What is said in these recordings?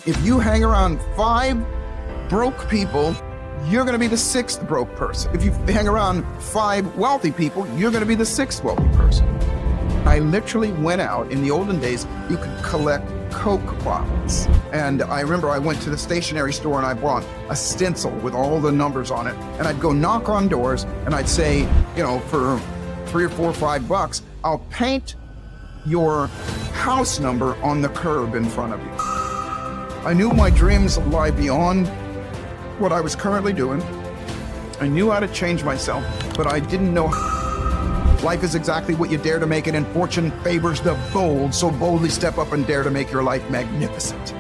If you hang around 5 broke people, you're going to be the 6th broke person. If you hang around 5 wealthy people, you're going to be the 6th wealthy person. I literally went out. In the olden days, you could collect Coke bottles. And I remember I went to the stationery store and I bought a stencil with all the numbers on it. And I'd go knock on doors and I'd say, for $3 or $4 or $5, I'll paint your house number on the curb in front of you. I knew my dreams lie beyond what I was currently doing. I knew how to change myself, but I didn't know. Life is exactly what you dare to make it, and fortune favors the bold. So boldly step up and dare to make your life magnificent.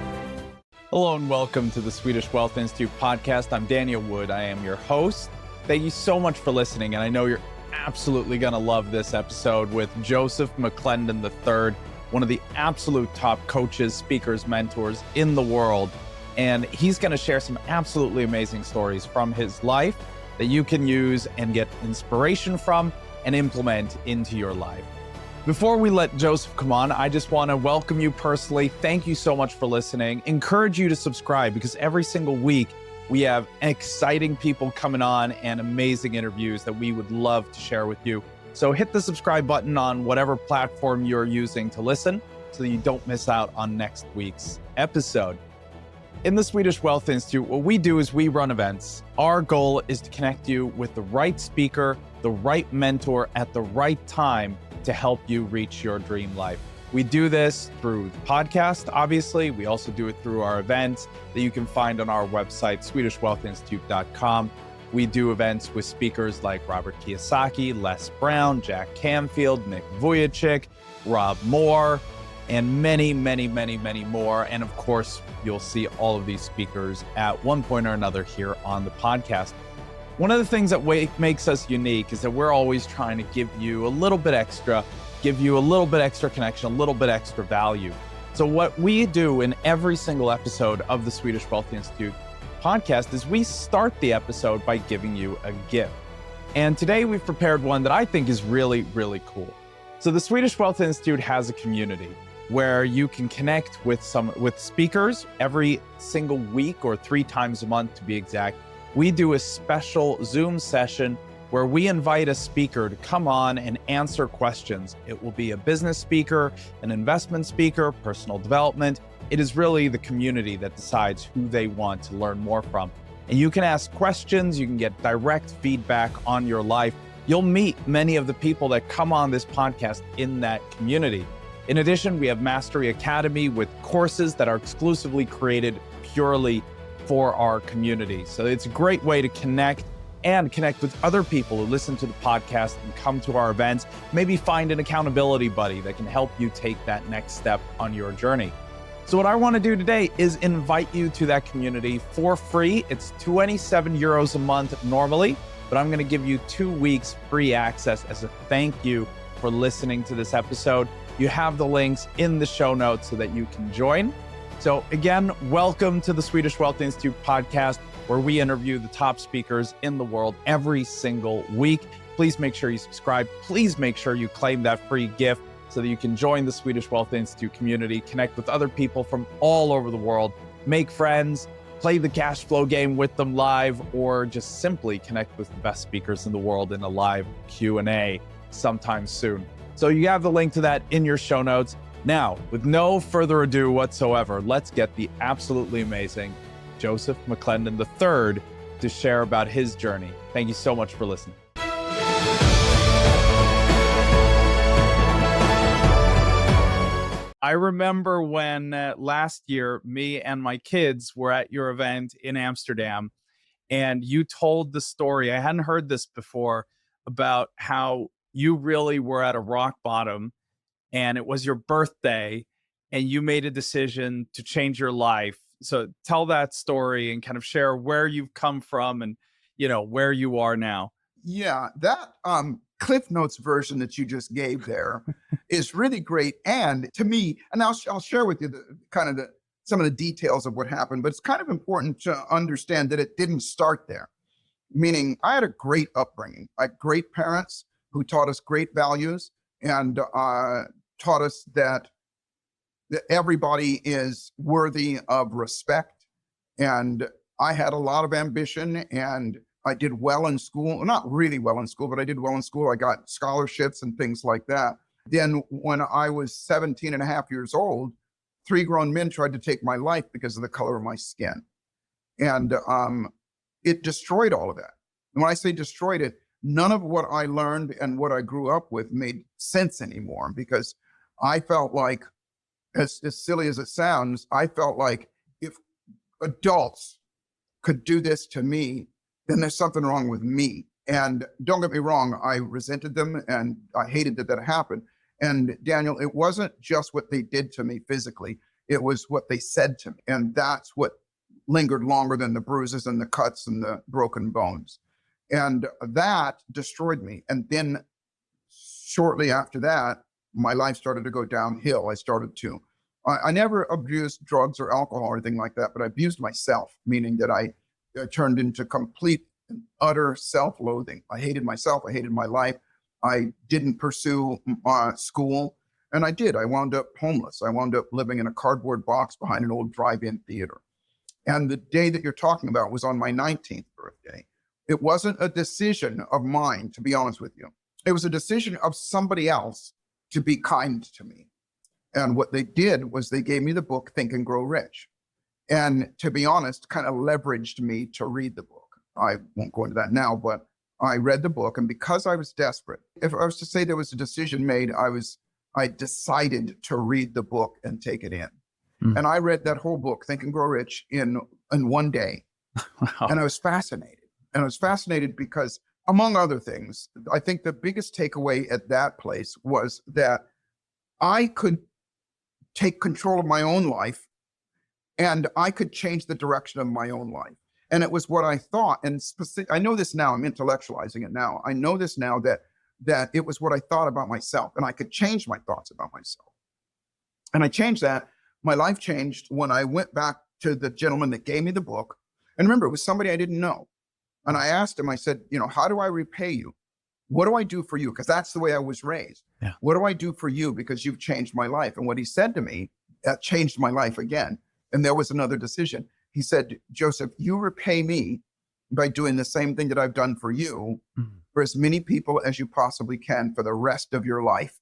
Hello and welcome to the Swedish Wealth Institute podcast. I'm Daniel Wood. I am your host. Thank you so much for listening, and I know you're absolutely going to love this episode with Joseph McClendon III, one of the absolute top coaches, speakers, mentors in the world. And he's going to share some absolutely amazing stories from his life that you can use and get inspiration from and implement into your life. Before we let Joseph come on, I just want to welcome you personally. Thank you so much for listening. Encourage you to subscribe because every single week we have exciting people coming on and amazing interviews that we would love to share with you. So hit the subscribe button on whatever platform you're using to listen so that you don't miss out on next week's episode. In the Swedish Wealth Institute, what we do is we run events. Our goal is to connect you with the right speaker, the right mentor at the right time to help you reach your dream life. We do this through the podcast, obviously. We also do it through our events that you can find on our website, swedishwealthinstitute.com. We do events with speakers like Robert Kiyosaki, Les Brown, Jack Canfield, Nick Vujicic, Rob Moore, and many, many, many, many more. And of course, you'll see all of these speakers at one point or another here on the podcast. One of the things that makes us unique is that we're always trying to give you a little bit extra, connection, a little bit extra value. So what we do in every single episode of the Swedish Wealth Institute podcast is we start the episode by giving you a gift. And today we've prepared one that I think is really, really cool. So the Swedish Wealth Institute has a community where you can connect with speakers every single week or 3 times a month to be exact. We do a special Zoom session where we invite a speaker to come on and answer questions. It will be a business speaker, an investment speaker, personal development. It is really the community that decides who they want to learn more from. And you can ask questions, you can get direct feedback on your life. You'll meet many of the people that come on this podcast in that community. In addition, we have Mastery Academy with courses that are exclusively created purely for our community. So it's a great way to connect with other people who listen to the podcast and come to our events. Maybe find an accountability buddy that can help you take that next step on your journey. So what I want to do today is invite you to that community for free. It's 27 euros a month normally, but I'm going to give you 2 weeks free access as a thank you for listening to this episode. You have the links in the show notes so that you can join. So again, welcome to the Swedish Wealth Institute podcast, where we interview the top speakers in the world every single week. Please make sure you subscribe. Please make sure you claim that free gift so that you can join the Swedish Wealth Institute community, connect with other people from all over the world, make friends, play the cash flow game with them live, or just simply connect with the best speakers in the world in a live Q&A sometime soon. So you have the link to that in your show notes. Now, with no further ado whatsoever, let's get the absolutely amazing Joseph McClendon III to share about his journey. Thank you so much for listening. I remember when last year, me and my kids were at your event in Amsterdam, and you told the story, I hadn't heard this before, about how you really were at a rock bottom and it was your birthday and you made a decision to change your life. So tell that story and kind of share where you've come from and, where you are now. Yeah, that Cliff Notes version that you just gave there is really great. And to me, and I'll share with you some of the details of what happened, but it's kind of important to understand that it didn't start there. Meaning I had a great upbringing. I had great parents who taught us great values and taught us that that everybody is worthy of respect. And I had a lot of ambition, and I did well in school. Not really well in school, but I did well in school. I got scholarships and things like that. Then when I was 17 and a half years old, 3 grown men tried to take my life because of the color of my skin. And it destroyed all of that. And when I say destroyed it, none of what I learned and what I grew up with made sense anymore, because I felt like, as silly as it sounds, I felt like if adults could do this to me, then there's something wrong with me. And don't get me wrong, I resented them and I hated that happened. And Daniel, it wasn't just what they did to me physically, it was what they said to me. And that's what lingered longer than the bruises and the cuts and the broken bones. And that destroyed me. And then shortly after that, my life started to go downhill. I never abused drugs or alcohol or anything like that, but I abused myself, meaning that I turned into complete and utter self-loathing. I hated myself. I hated my life. I didn't pursue school. And I did. I wound up homeless. I wound up living in a cardboard box behind an old drive-in theater. And the day that you're talking about was on my 19th birthday. It wasn't a decision of mine, to be honest with you. It was a decision of somebody else to be kind to me. And what they did was they gave me the book, Think and Grow Rich. And to be honest, kind of leveraged me to read the book. I won't go into that now, but I read the book. And because I was desperate, if I was to say there was a decision made, I decided to read the book and take it in. And I read that whole book, Think and Grow Rich, in one day. Wow. And I was fascinated. And I was fascinated because, among other things, I think the biggest takeaway at that place was that I could take control of my own life and I could change the direction of my own life. And it was what I thought. And I know this now, I'm intellectualizing it now. I know this now that it was what I thought about myself, and I could change my thoughts about myself. And I changed that. My life changed when I went back to the gentleman that gave me the book. And remember, it was somebody I didn't know. And I asked him, I said, how do I repay you? What do I do for you? Because that's the way I was raised. Yeah. What do I do for you? Because you've changed my life. And what he said to me, that changed my life again. And there was another decision. He said, Joseph, you repay me by doing the same thing that I've done for you, for as many people as you possibly can for the rest of your life.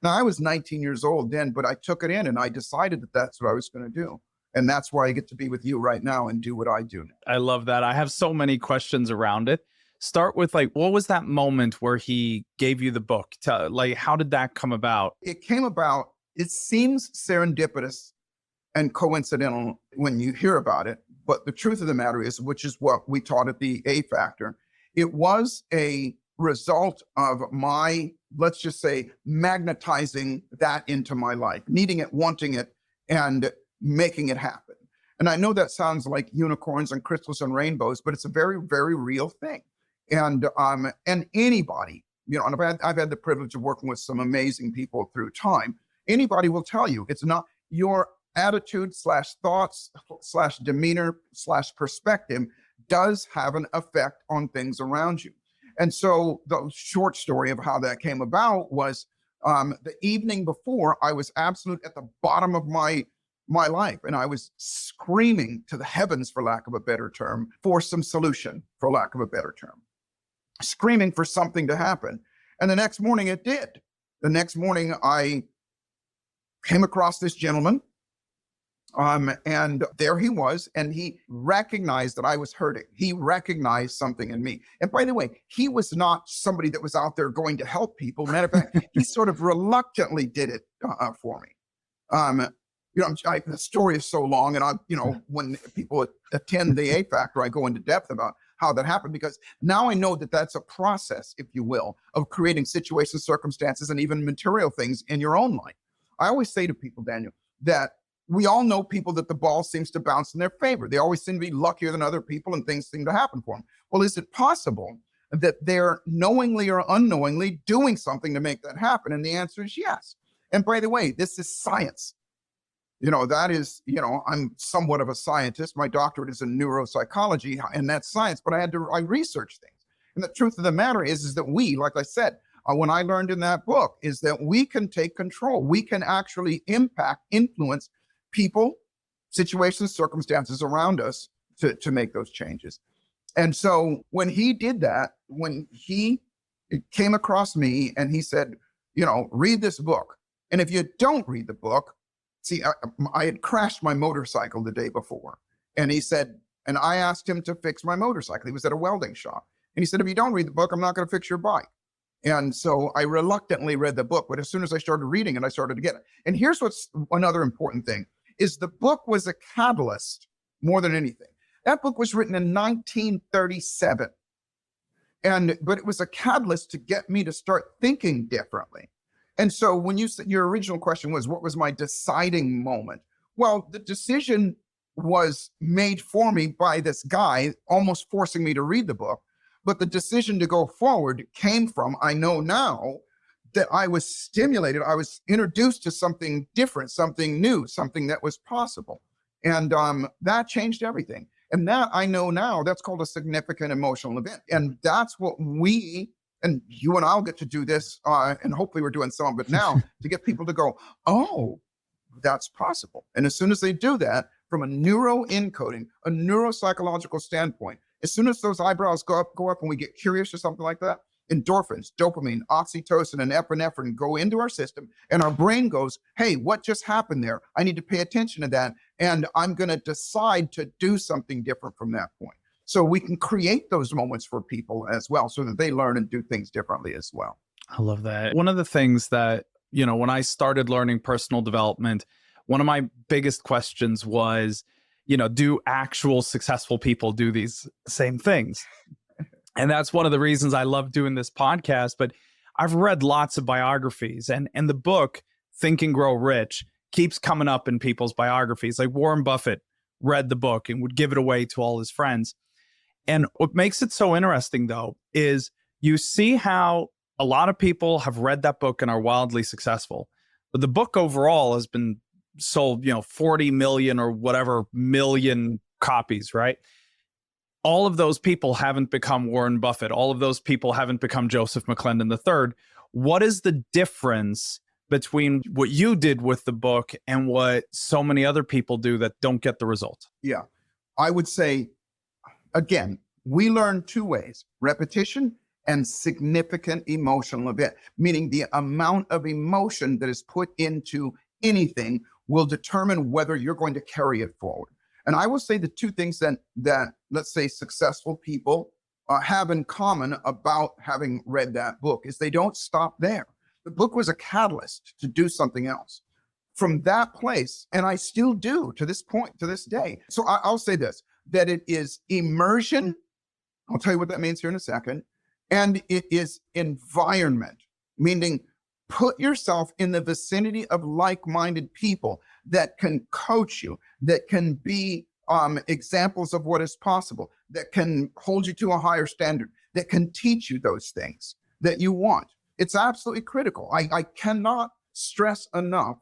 Now, I was 19 years old then, but I took it in and I decided that that's what I was going to do. And that's why I get to be with you right now and do what I do. I love that. I have so many questions around it. Start with what was that moment where he gave you the book? How did that come about? It came about, it seems serendipitous and coincidental when you hear about it. But the truth of the matter is, which is what we taught at the A Factor, it was a result of my, let's just say, magnetizing that into my life, needing it, wanting it, and making it happen. And I know that sounds like unicorns and crystals and rainbows, but it's a very, very real thing. And anybody, and I've had the privilege of working with some amazing people through time. Anybody will tell you it's not your attitude / thoughts / demeanor / perspective does have an effect on things around you. And so the short story of how that came about was the evening before, I was absolute at the bottom of my life. And I was screaming to the heavens, for lack of a better term, for some solution, for lack of a better term, screaming for something to happen. And the next morning it did. The next morning I came across this gentleman, and there he was, and he recognized that I was hurting. He recognized something in me. And by the way, he was not somebody that was out there going to help people. Matter of fact, he sort of reluctantly did it for me. The story is so long, and when people attend the A Factor, I go into depth about how that happened, because now I know that that's a process, if you will, of creating situations, circumstances, and even material things in your own life. I always say to people, Daniel, that we all know people that the ball seems to bounce in their favor. They always seem to be luckier than other people and things seem to happen for them. Well, is it possible that they're knowingly or unknowingly doing something to make that happen? And the answer is yes. And by the way, this is science. That is, I'm somewhat of a scientist. My doctorate is in neuropsychology, and that's science, but I researched things. And the truth of the matter is that we, like I said, when I learned in that book is that we can take control. We can actually impact, influence people, situations, circumstances around us to make those changes. And so when he did that, when he came across me and he said, read this book. And if you don't read the book, see, I had crashed my motorcycle the day before. And he said, and I asked him to fix my motorcycle. He was at a welding shop. And he said, if you don't read the book, I'm not going to fix your bike. And so I reluctantly read the book. But as soon as I started reading it, I started to get it. And here's what's another important thing is the book was a catalyst more than anything. That book was written in 1937. But it was a catalyst to get me to start thinking differently. And so when you said your original question was, what was my deciding moment? Well, the decision was made for me by this guy, almost forcing me to read the book. But the decision to go forward came from, I know now that I was stimulated. I was introduced to something different, something new, something that was possible. And that changed everything. And that I know now, that's called a significant emotional event. And that's what we, and you and I'll get to do this, and hopefully we're doing some of it now, to get people to go, oh, that's possible. And as soon as they do that, from a neuroencoding, a neuropsychological standpoint, as soon as those eyebrows go up and we get curious or something like that, endorphins, dopamine, oxytocin, and epinephrine go into our system, and our brain goes, hey, what just happened there? I need to pay attention to that, and I'm going to decide to do something different from that point. So we can create those moments for people as well so that they learn and do things differently as well. I love that. One of the things that, when I started learning personal development, one of my biggest questions was, do actual successful people do these same things? And that's one of the reasons I love doing this podcast. But I've read lots of biographies, and the book, Think and Grow Rich, keeps coming up in people's biographies. Like Warren Buffett read the book and would give it away to all his friends. And what makes it so interesting, though, is you see how a lot of people have read that book and are wildly successful. But the book overall has been sold, 40 million or whatever million copies, right? All of those people haven't become Warren Buffett. All of those people haven't become Joseph McClendon III. What is the difference between what you did with the book and what so many other people do that don't get the result? Yeah, I would say, again, we learn two ways: repetition and significant emotional event, meaning the amount of emotion that is put into anything will determine whether you're going to carry it forward. And I will say the two things that let's say successful people have in common about having read that book is they don't stop there. The book was a catalyst to do something else. From that place, and I still do to this point, to this day. So I'll say this, that it is immersion. I'll tell you what that means here in a second. And it is environment, meaning put yourself in the vicinity of like-minded people that can coach you, that can be examples of what is possible, that can hold you to a higher standard, that can teach you those things that you want. It's absolutely critical. I cannot stress enough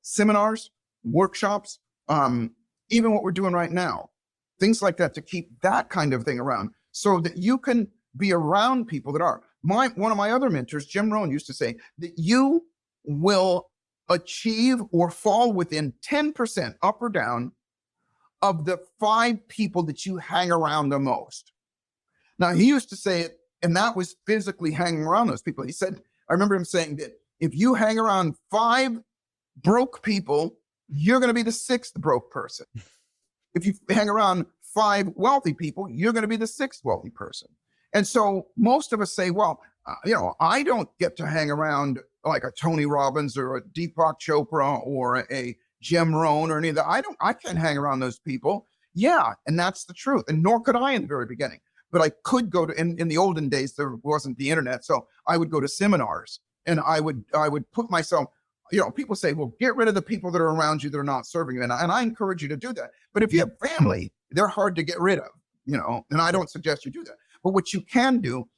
seminars, workshops, even what we're doing right now, things like that, to keep that kind of thing around so that you can be around people that are. One of my other mentors, Jim Rohn, used to say that you will achieve or fall within 10% up or down of the 5 people that you hang around the most. Now, he used to say it, and that was physically hanging around those people. He said, I remember him saying that if you hang around 5 broke people, you're going to be the 6th broke person. If you hang around 5 wealthy people, you're going to be the 6th wealthy person. And so most of us say, well, I don't get to hang around like a Tony Robbins or a Deepak Chopra or a Jim Rohn or any of that. I can't hang around those people. Yeah, and that's the truth. And nor could I in the very beginning. But I could go to, in the olden days, there wasn't the internet. So I would go to seminars and I would put myself, people say, well, get rid of the people that are around you that are not serving you. And I encourage you to do that. But if you have family, they're hard to get rid of, and I don't suggest you do that. But what you can do,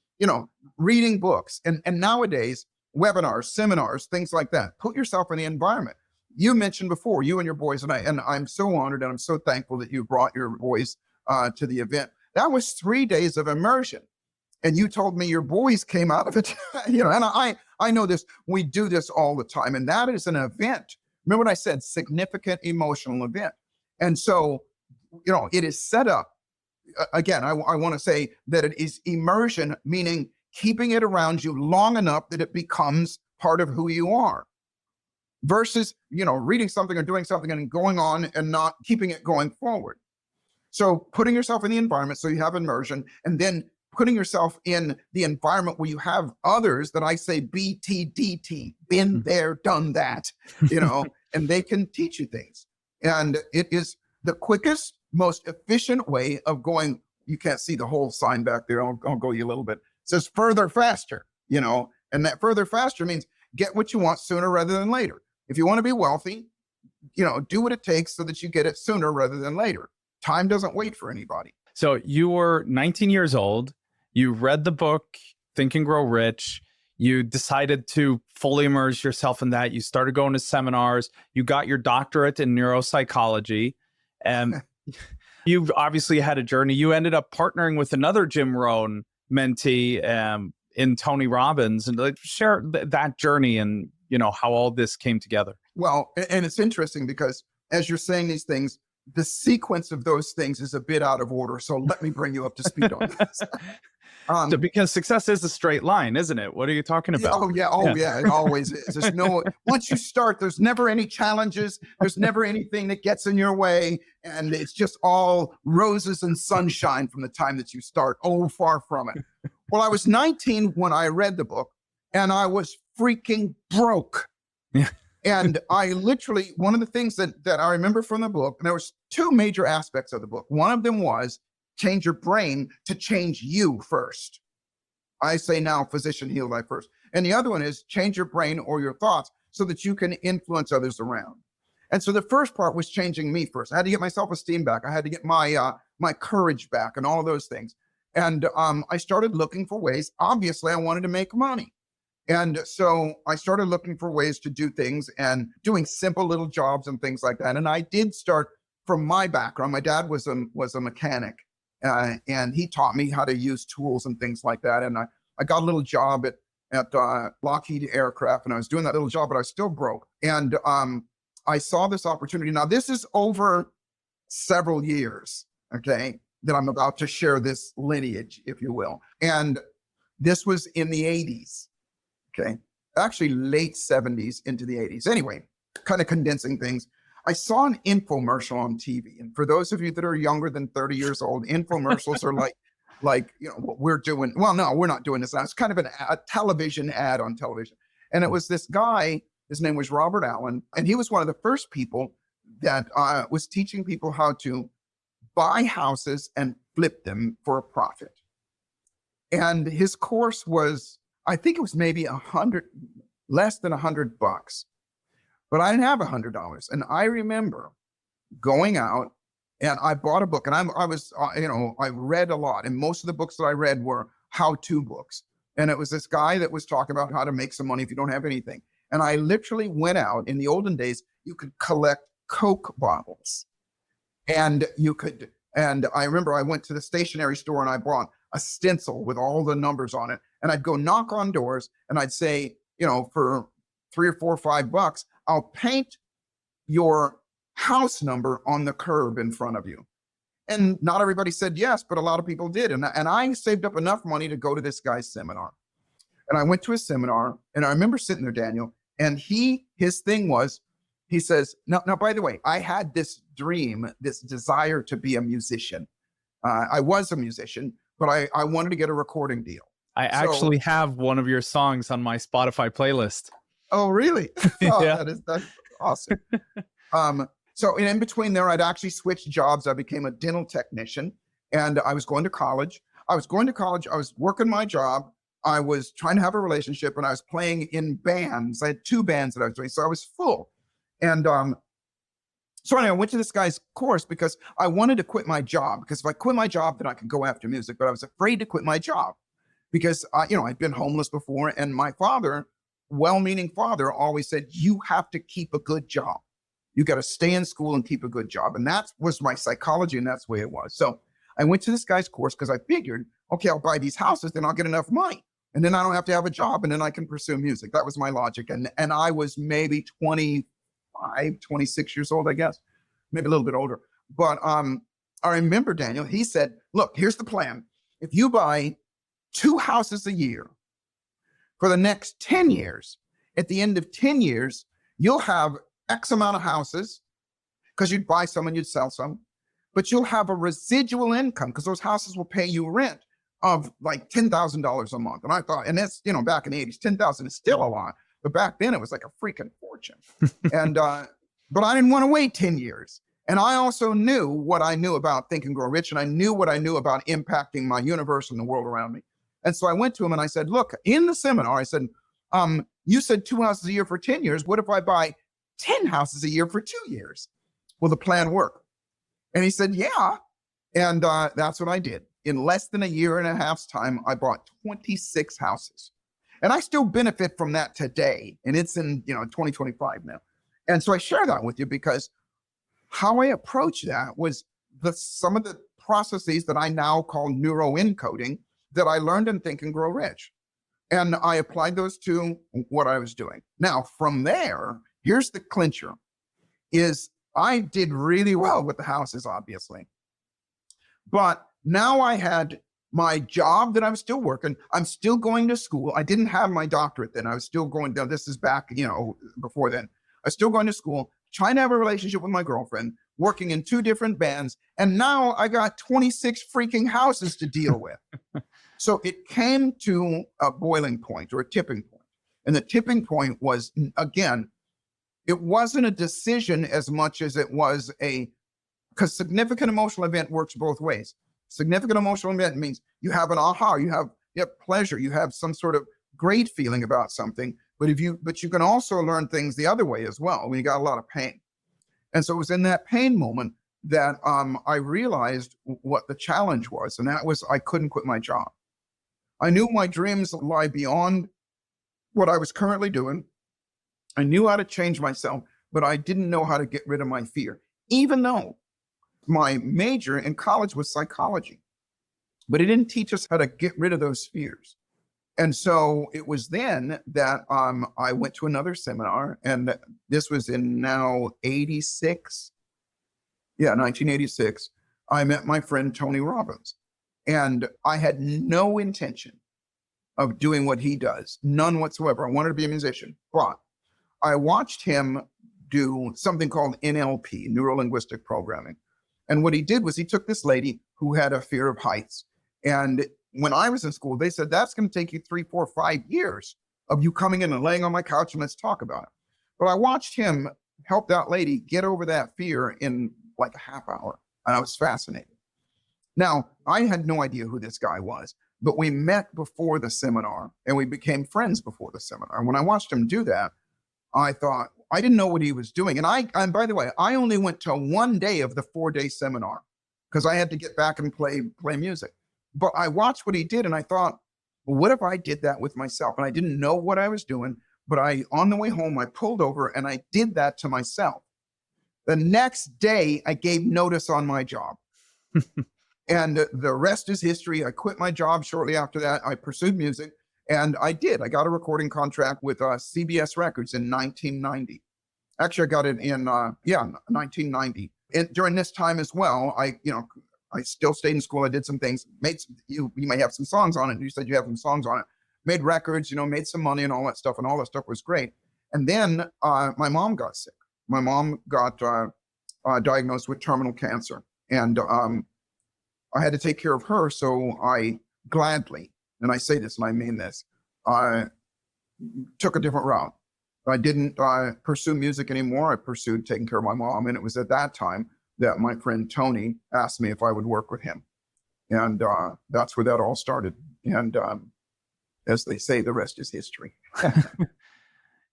reading books and nowadays, webinars, seminars, things like that, put yourself in the environment. You mentioned before, you and your boys, and I'm so honored and I'm so thankful that you brought your boys to the event. That was 3 days of immersion. and you told me your boys came out of it, and I know this, we do this all the time. And that is an event. Remember what I said, significant emotional event. And so, it is set up. Again, I want to say that it is immersion, meaning keeping it around you long enough that it becomes part of who you are, versus, reading something or doing something and going on and not keeping it going forward. So putting yourself in the environment so you have immersion, and then putting yourself in the environment where you have others that I say BTDT, been there, done that, and they can teach you things. And it is the quickest, most efficient way of going. You can't see the whole sign back there. I'll go you a little bit. It says further, faster, and that further, faster means get what you want sooner rather than later. If you want to be wealthy, do what it takes so that you get it sooner rather than later. Time doesn't wait for anybody. So you were 19 years old. You read the book, Think and Grow Rich. You decided to fully immerse yourself in that. You started going to seminars. You got your doctorate in neuropsychology. And you've obviously had a journey. You ended up partnering with another Jim Rohn mentee in Tony Robbins. And share that journey and, how all this came together. Well, and it's interesting because as you're saying these things, the sequence of those things is a bit out of order. So let me bring you up to speed on this. So because success is a straight line, isn't it? What are you talking about? Oh yeah, it always is. There's once you start, there's never any challenges. There's never anything that gets in your way. And it's just all roses and sunshine from the time that you start. Oh, far from it. Well, I was 19 when I read the book, and I was freaking broke. Yeah. And I literally, one of the things that I remember from the book, and there was two major aspects of the book. One of them was change your brain to change you first. I say now, physician, heal thy first. And the other one is change your brain or your thoughts so that you can influence others around. And so the first part was changing me first. I had to get my self-esteem back. I had to get my courage back and all of those things. And I started looking for ways. Obviously, I wanted to make money. And so I started looking for ways to do things and doing simple little jobs and things like that. And I did start from my background. My dad was a mechanic, and he taught me how to use tools and things like that. And I got a little job at Lockheed Aircraft, and I was doing that little job, but I was still broke. And I saw this opportunity. Now, this is over several years, okay, that I'm about to share this lineage, if you will. And this was in the 80s. Okay, actually late 70s into the 80s. Anyway, kind of condensing things. I saw an infomercial on TV. And for those of you that are younger than 30 years old, infomercials are like what we're doing. Well, no, we're not doing this now. It's kind of a television ad on television. And it was this guy, his name was Robert Allen. And he was one of the first people that was teaching people how to buy houses and flip them for a profit. And his course was, I think it was maybe less than $100, but I didn't have $100. And I remember going out and I bought a book, and I read a lot. And most of the books that I read were how-to books. And it was this guy that was talking about how to make some money if you don't have anything. And I literally went out. In the olden days, you could collect Coke bottles, and I remember I went to the stationery store and I bought a stencil with all the numbers on it. And I'd go knock on doors and I'd say, for $3 or $4 or $5, I'll paint your house number on the curb in front of you. And not everybody said yes, but a lot of people did. And I saved up enough money to go to this guy's seminar. And I went to his seminar, and I remember sitting there, Daniel, and his thing was, he says, now, by the way, I had this dream, this desire to be a musician. I was a musician, but I wanted to get a recording deal. I actually have one of your songs on my Spotify playlist. Oh, really? Oh, yeah. That's awesome. So in between there, I'd actually switched jobs. I became a dental technician, and I was going to college. I was working my job. I was trying to have a relationship, and I was playing in bands. I had 2 bands that I was doing, so I was full. And so anyway, I went to this guy's course because I wanted to quit my job, because if I quit my job, then I could go after music. But I was afraid to quit my job because I'd been homeless before, and my father, well-meaning father, always said, you have to keep a good job. You got to stay in school and keep a good job. And that was my psychology, and that's the way it was. So I went to this guy's course because I figured, okay, I'll buy these houses, then I'll get enough money. And then I don't have to have a job, and then I can pursue music. That was my logic. And I was maybe 25, 26 years old, I guess, maybe a little bit older. But I remember Daniel, he said, look, here's the plan. If you buy 2 houses a year for the next 10 years, at the end of 10 years, you'll have X amount of houses because you'd buy some and you'd sell some, but you'll have a residual income because those houses will pay you rent of like $10,000 a month. And I thought, and that's, back in the 80s, 10,000 is still a lot, but back then it was like a freaking fortune. And, but I didn't want to wait 10 years. And I also knew what I knew about Think and Grow Rich, and I knew what I knew about impacting my universe and the world around me. And so I went to him and I said, look, in the seminar, I said, you said 2 houses a year for 10 years. What if I buy 10 houses a year for 2 years? Will the plan work? And he said, yeah. And that's what I did. In less than a year and a half's time, I bought 26 houses. And I still benefit from that today. And it's in 2025 now. And so I share that with you because how I approached that was some of the processes that I now call Neuroencoding that I learned in Think and Grow Rich. And I applied those to what I was doing. Now, from there, here's the clincher, is I did really well with the houses, obviously. But now I had my job that I was still working. I'm still going to school. I didn't have my doctorate then. I was still going down. This is back, before then. I was still going to school, trying to have a relationship with my girlfriend, working in 2 different bands. And now I got 26 freaking houses to deal with. So it came to a boiling point or a tipping point. And the tipping point was, again, it wasn't a decision as much as it was because significant emotional event works both ways. Significant emotional event means you have an aha, you have pleasure, you have some sort of great feeling about something, but you can also learn things the other way as well when you got a lot of pain. And so it was in that pain moment that I realized what the challenge was, and that was I couldn't quit my job. I knew my dreams lie beyond what I was currently doing. I knew how to change myself, but I didn't know how to get rid of my fear, even though my major in college was psychology, but it didn't teach us how to get rid of those fears. And so it was then that I went to another seminar, and this was in now 86. Yeah, 1986. I met my friend Tony Robbins, and I had no intention of doing what he does, none whatsoever. I wanted to be a musician, but I watched him do something called NLP, Neuro-Linguistic Programming. And what he did was he took this lady who had a fear of heights. And when I was in school, they said, that's going to take you 3, 4, 5 years of you coming in and laying on my couch and let's talk about it. But I watched him help that lady get over that fear in like a half hour. And I was fascinated. Now, I had no idea who this guy was, but we met before the seminar and we became friends before the seminar. And when I watched him do that, I thought, I didn't know what he was doing. And by the way, I only went to 1 day of the 4-day seminar because I had to get back and play music. But I watched what he did and I thought, well, what if I did that with myself? And I didn't know what I was doing, but on the way home, I pulled over and I did that to myself. The next day, I gave notice on my job. And the rest is history. I quit my job shortly after that. I pursued music. And I did. I got a recording contract with CBS Records in 1990. Actually, I got it in 1990. And during this time as well, I still stayed in school. I did some things. You may have some songs on it. You said you have some songs on it. Made records. Made some money and all that stuff. And all that stuff was great. And then my mom got sick. My mom got diagnosed with terminal cancer, and I had to take care of her. So I gladly, and I say this and I mean this, I took a different route. I didn't pursue music anymore. I pursued taking care of my mom. And it was at that time that my friend Tony asked me if I would work with him. And that's where that all started. And as they say, the rest is history.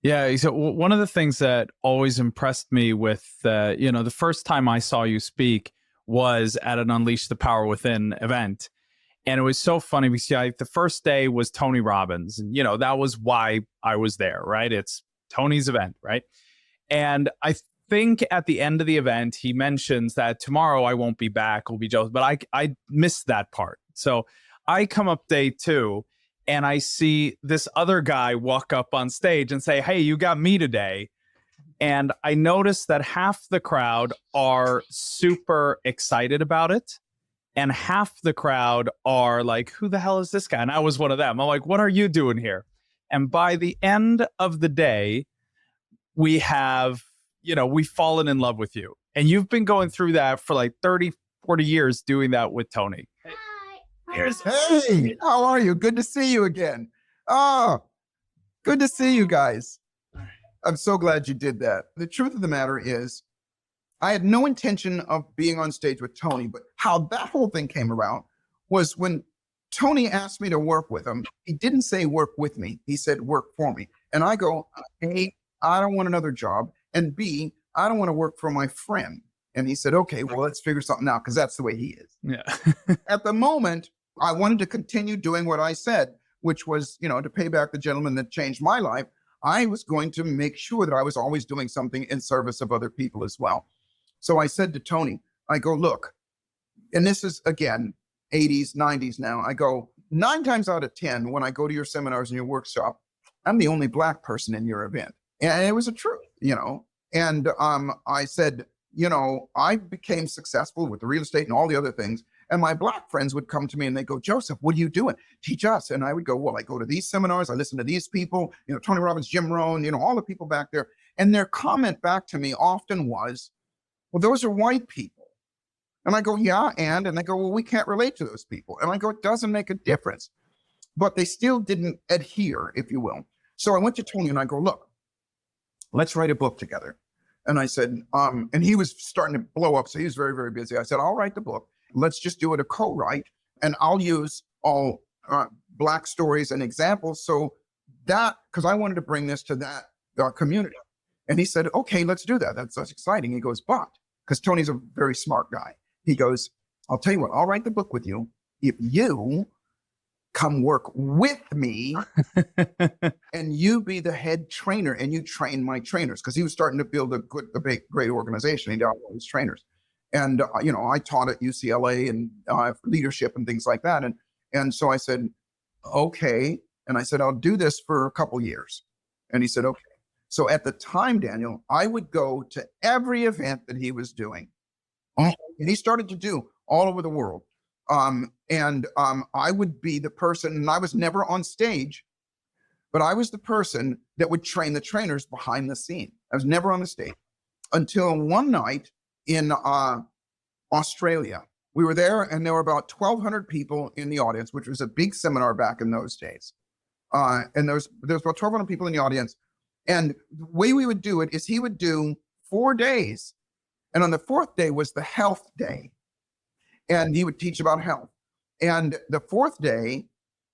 Yeah. So one of the things that always impressed me with, the first time I saw you speak was at an Unleash the Power Within event. And it was so funny because the first day was Tony Robbins. And, that was why I was there, right? It's Tony's event, right? And I think at the end of the event, he mentions that tomorrow I won't be back, will be Joseph, but I missed that part. So I come up day 2 and I see this other guy walk up on stage and say, hey, you got me today. And I noticed that half the crowd are super excited about it. And half the crowd are like, who the hell is this guy? And I was one of them. I'm like, what are you doing here? And by the end of the day, we have, we've fallen in love with you. And you've been going through that for like 30, 40 years doing that with Tony. Hey, how are you? Good to see you again. Oh, good to see you guys. I'm so glad you did that. The truth of the matter is, I had no intention of being on stage with Tony, but how that whole thing came around was when Tony asked me to work with him. He didn't say work with me. He said work for me. And I go, A, I don't want another job. And B, I don't want to work for my friend. And he said, okay, well, let's figure something out, because that's the way he is. Yeah. At the moment, I wanted to continue doing what I said, which was, to pay back the gentleman that changed my life. I was going to make sure that I was always doing something in service of other people as well. So I said to Tony, I go, look, and this is, again, 80s, 90s now. I go, 9 times out of 10, when I go to your seminars and your workshop, I'm the only Black person in your event. And it was a truth, And I said, I became successful with the real estate and all the other things. And my Black friends would come to me and they go, Joseph, what are you doing? Teach us. And I would go, well, I go to these seminars. I listen to these people, Tony Robbins, Jim Rohn, all the people back there. And their comment back to me often was, well, those are white people. And I go, yeah, and they go, well, we can't relate to those people. And I go, it doesn't make a difference. But they still didn't adhere, if you will. So I went to Tony and I go, look, let's write a book together. And I said, and he was starting to blow up. So he was very, very busy. I said, I'll write the book. Let's just do it a co-write. And I'll use all Black stories and examples. So that, because I wanted to bring this to that community. And he said, okay, let's do that. That's exciting. He goes, but, because Tony's a very smart guy. He goes, I'll tell you what, I'll write the book with you if you come work with me and you be the head trainer and you train my trainers. Because he was starting to build a great organization. He got all his trainers. And, I taught at UCLA and leadership and things like that. And so I said, okay. And I said, I'll do this for a couple years. And he said, okay. So at the time, Daniel, I would go to every event that he was doing. And he started to do all over the world. I would be the person, and I was never on stage, but I was the person that would train the trainers behind the scene. I was never on the stage until one night in Australia. We were there and there were about 1,200 people in the audience, which was a big seminar back in those days. And there was about 1,200 people in the audience. And the way we would do it is he would do 4 days. And on the 4th day was the health day. And he would teach about health. And the 4th day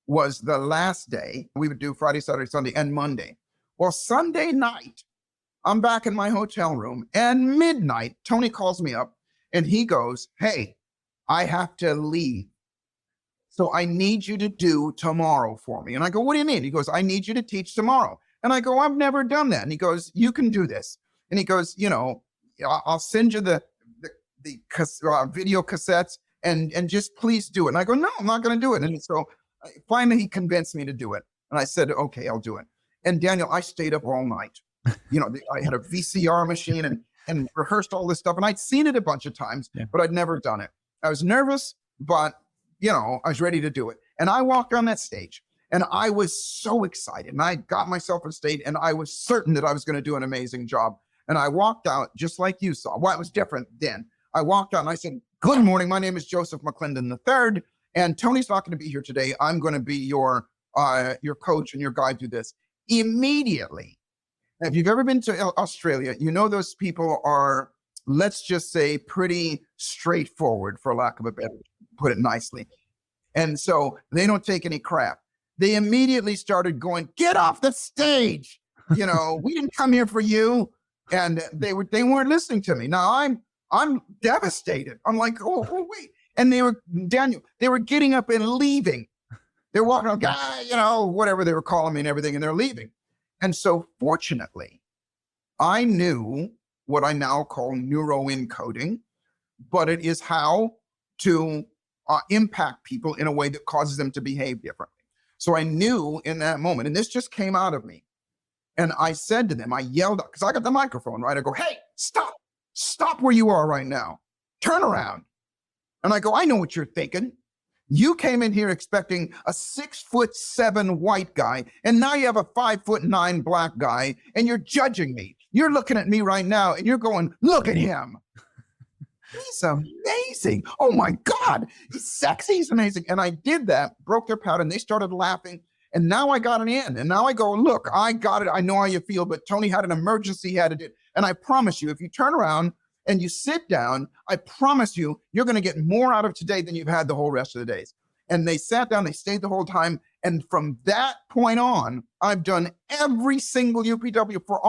was the last day. We would do Friday, Saturday, Sunday, and Monday. Well, Sunday night, I'm back in my hotel room, and midnight, Tony calls me up and he goes, hey, I have to leave. So I need you to do tomorrow for me. And I go, what do you mean? He goes, I need you to teach tomorrow. And I go, I've never done that. And he goes, you can do this. And he goes, I'll send you the video cassettes and just please do it. And I go, no, I'm not going to do it. And so finally he convinced me to do it. And I said, okay, I'll do it. And Daniel, I stayed up all night. I had a VCR machine and rehearsed all this stuff. And I'd seen it a bunch of times, but I'd never done it. I was nervous, but I was ready to do it. And I walked on that stage and I was so excited. And I got myself on stage and I was certain that I was going to do an amazing job. And I walked out just like you saw. Well, it was different then. I walked out and I said, good morning. My name is Joseph McClendon III. And Tony's not going to be here today. I'm going to be your coach and your guide through this. Immediately. If you've ever been to Australia, those people are, let's just say, pretty straightforward, for lack of a better, put it nicely. And so they don't take any crap. They immediately started going, get off the stage. We didn't come here for you. And they weren't listening to me. Now I'm devastated. I'm like, oh wait. And they were getting up and leaving. They're walking around, whatever they were calling me and everything, and they're leaving. And so fortunately, I knew what I now call neuroencoding, but it is how to impact people in a way that causes them to behave differently. So I knew in that moment, and this just came out of me. And I said to them, I yelled out, because I got the microphone, right? I go, hey, stop where you are right now. Turn around. And I go, I know what you're thinking. You came in here expecting a 6'7" white guy, and now you have a 5'9" black guy, and you're judging me. You're looking at me right now, and you're going, look at him. He's amazing. Oh my God, he's sexy, he's amazing. And I did that, broke their pattern. They started laughing. And now I got it in. And now I go, look, I got it. I know how you feel, but Tony had an emergency he had to do. And I promise you, if you turn around and you sit down, I promise you, you're going to get more out of today than you've had the whole rest of the days. And they sat down, they stayed the whole time. And from that point on, I've done every single UPW for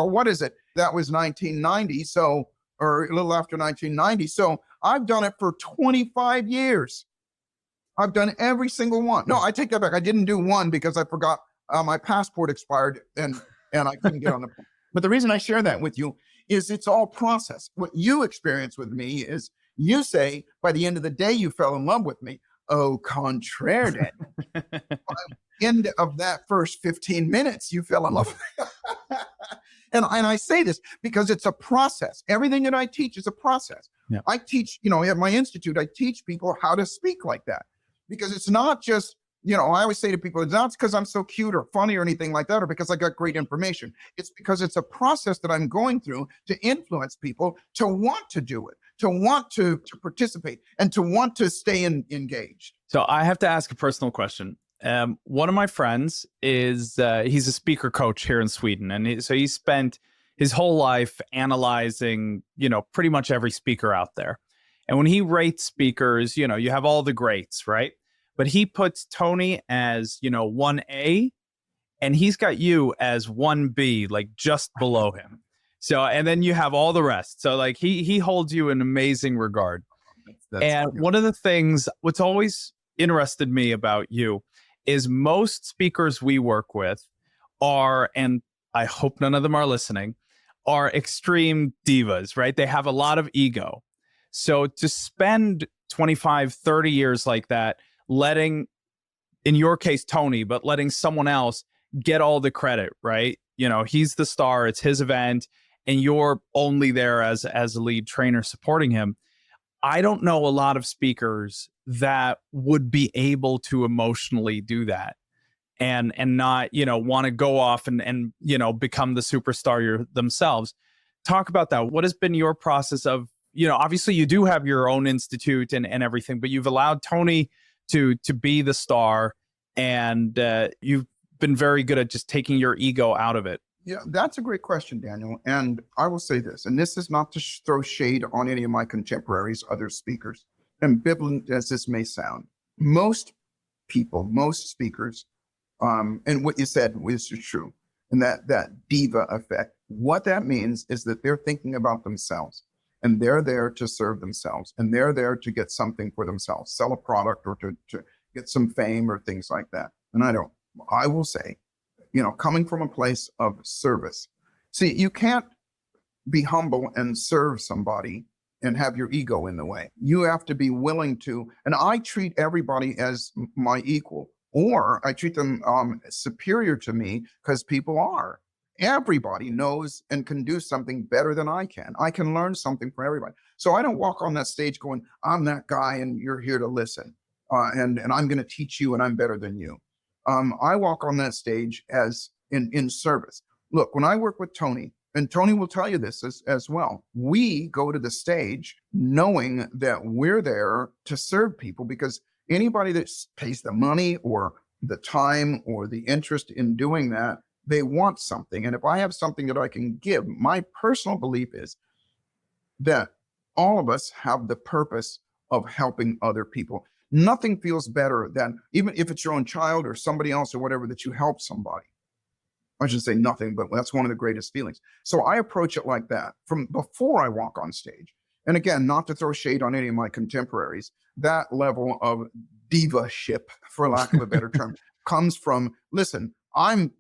what is it? That was 1990. So, or a little after 1990. So I've done it for 25 years. I've done every single one. No, I take that back. I didn't do one because I forgot my passport expired and I couldn't get on the plane. But the reason I share that with you is it's all process. What you experience with me is you say, by the end of the day, you fell in love with me. Au contraire, By the end of that first 15 minutes, you fell in love with me. And I say this because it's a process. Everything that I teach is a process. Yeah. I teach, at my institute, I teach people how to speak like that. Because it's not just, I always say to people, it's not because I'm so cute or funny or anything like that, or because I got great information. It's because it's a process that I'm going through to influence people to want to do it, to want to participate, and to want to stay engaged. So I have to ask a personal question. One of my friends is, he's a speaker coach here in Sweden. And so he spent his whole life analyzing, pretty much every speaker out there. And when he rates speakers, you have all the greats, right? But he puts Tony as, 1A, and he's got you as 1B, like just below him. So, and then you have all the rest. So like he holds you in amazing regard. And one of the things, what's always interested me about you is most speakers we work with are, and I hope none of them are listening, are extreme divas, right? They have a lot of ego. So to spend 25, 30 years like that, letting, in your case, Tony, but letting someone else get all the credit, right? He's the star, it's his event, and you're only there as a lead trainer supporting him. I don't know a lot of speakers that would be able to emotionally do that and not, want to go off and become the superstar themselves. Talk about that. What has been your process of, obviously you do have your own institute and everything, but you've allowed Tony to be the star, and you've been very good at just taking your ego out of it. Yeah, that's a great question, Daniel. And I will say this, and this is not to throw shade on any of my contemporaries, other speakers, ambivalent as this may sound. Most people, most speakers, and what you said is true, and that diva effect, what that means is that they're thinking about themselves. And they're there to serve themselves, and they're there to get something for themselves, sell a product or to get some fame or things like that. And I will say, coming from a place of service. See, you can't be humble and serve somebody and have your ego in the way. You have to be willing to, and I treat everybody as my equal, or I treat them superior to me because people are. Everybody knows and can do something better than I can. I can learn something from everybody. So I don't walk on that stage going, I'm that guy and you're here to listen. And I'm going to teach you and I'm better than you. I walk on that stage as in service. Look, when I work with Tony, and Tony will tell you this as well, we go to the stage knowing that we're there to serve people, because anybody that pays the money or the time or the interest in doing that, they want something. And if I have something that I can give, my personal belief is that all of us have the purpose of helping other people. Nothing feels better than, even if it's your own child or somebody else or whatever, that you help somebody. I should say nothing, but that's one of the greatest feelings. So I approach it like that from before I walk on stage. And again, not to throw shade on any of my contemporaries, that level of diva-ship, for lack of a better term, comes from, listen, I'm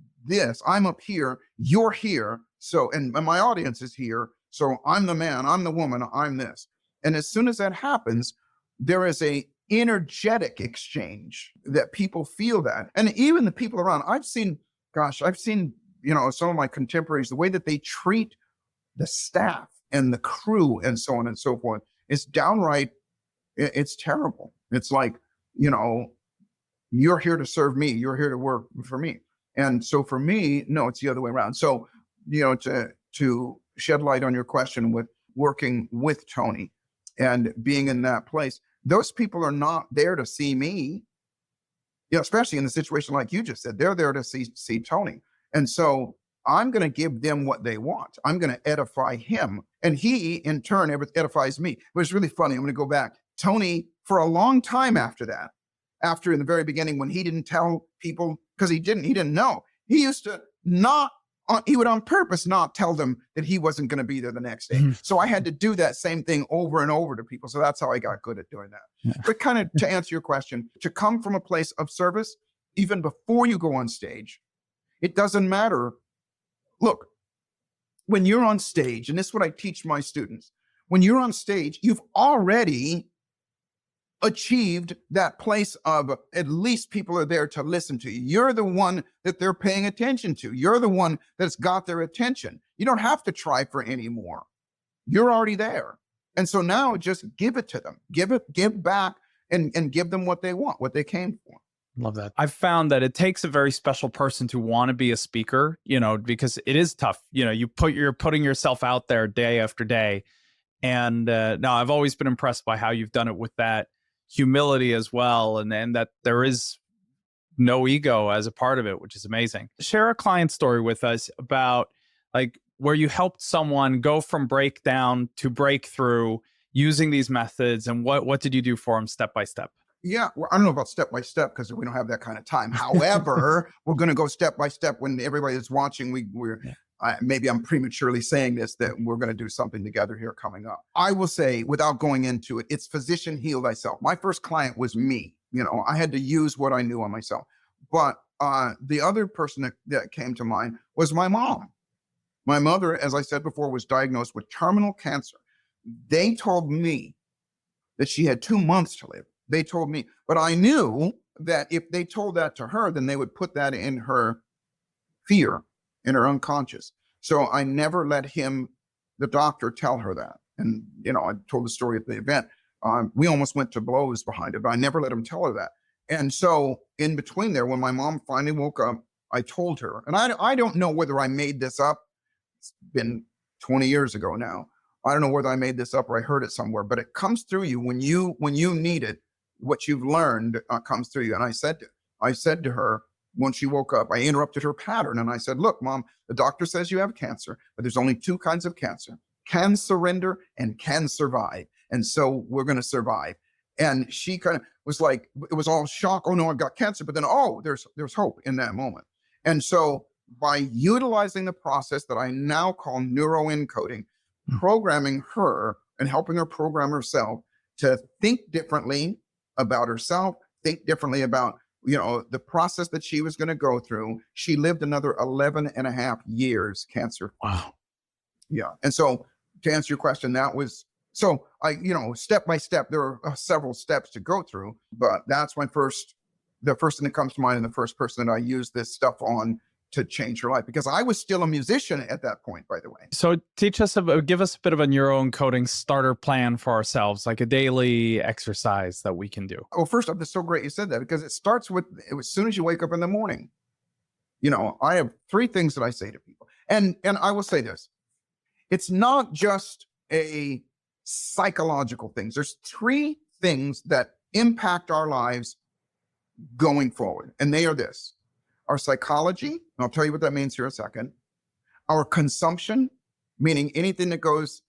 up here, you're here. So, and my audience is here. So I'm the man, I'm the woman, I'm this. And as soon as that happens, there is a energetic exchange that people feel that. And even the people around, I've seen, some of my contemporaries, the way that they treat the staff and the crew and so on and so forth, is downright, it's terrible. It's like, you're here to serve me. You're here to work for me. And so for me, no, it's the other way around. So, to shed light on your question with working with Tony and being in that place, those people are not there to see me, especially in the situation like you just said. They're there to see Tony. And so I'm going to give them what they want. I'm going to edify him. And he, in turn, edifies me. It was really funny. I'm going to go back. Tony, for a long time after that, after in the very beginning, when he didn't tell people, because he didn't know, he used to he would on purpose not tell them that he wasn't going to be there the next day. So I had to do that same thing over and over to people. So that's how I got good at doing that. Yeah. But kind of to answer your question, to come from a place of service, even before you go on stage, it doesn't matter. Look, when you're on stage, and this is what I teach my students, when you're on stage, you've already achieved that place of at least people are there to listen to you. You're the one that they're paying attention to. You're the one that's got their attention. You don't have to try for any more. You're already there. And so now just give it to them. Give back and give them what they want, what they came for. Love that. I've found that it takes a very special person to want to be a speaker, because it is tough. You're putting yourself out there day after day. And now I've always been impressed by how you've done it with that humility as well, and that there is no ego as a part of it, which is amazing. Share a client story with us about where you helped someone go from breakdown to breakthrough using these methods, and what did you do for them step by step? Yeah, well, I don't know about step by step because we don't have that kind of time. However, we're going to go step by step when everybody is watching. Maybe I'm prematurely saying this, that we're going to do something together here coming up. I will say, without going into it, it's physician heal thyself. My first client was me. I had to use what I knew on myself. But the other person that came to mind was my mom. My mother, as I said before, was diagnosed with terminal cancer. They told me that she had 2 months to live. They told me, but I knew that if they told that to her, then they would put that in her fear, in her unconscious. So I never let the doctor, tell her that. And, I told the story at the event. We almost went to blows behind it, but I never let him tell her that. And so in between there, when my mom finally woke up, I told her, and I don't know whether I made this up. It's been 20 years ago now. I don't know whether I made this up or I heard it somewhere, but it comes through you when you need it. What you've learned comes through you. And I said to her, when she woke up, I interrupted her pattern and I said, look, Mom, the doctor says you have cancer, but there's only 2 kinds of cancer: can surrender and can survive. And so we're going to survive. And she kind of was like, it was all shock. Oh no, I've got cancer. But then, there's hope in that moment. And so by utilizing the process that I now call Neuroencoding, programming her and helping her program herself to think differently about herself, think differently about the process that she was going to go through. She lived another 11 and a half years cancer. Wow. Yeah. And so to answer your question, that was, so step by step, there are several steps to go through, but that's the first thing that comes to mind, and the first person that I used this stuff on to change her life, because I was still a musician at that point, by the way. So give us a bit of a neuroencoding starter plan for ourselves, like a daily exercise that we can do. Well, first off, it's so great you said that, because it starts with, as soon as you wake up in the morning, I have 3 things that I say to people. And I will say this, it's not just a psychological things. There's 3 things that impact our lives going forward. And they are this: our psychology, and I'll tell you what that means here in a second; our consumption, meaning anything that goes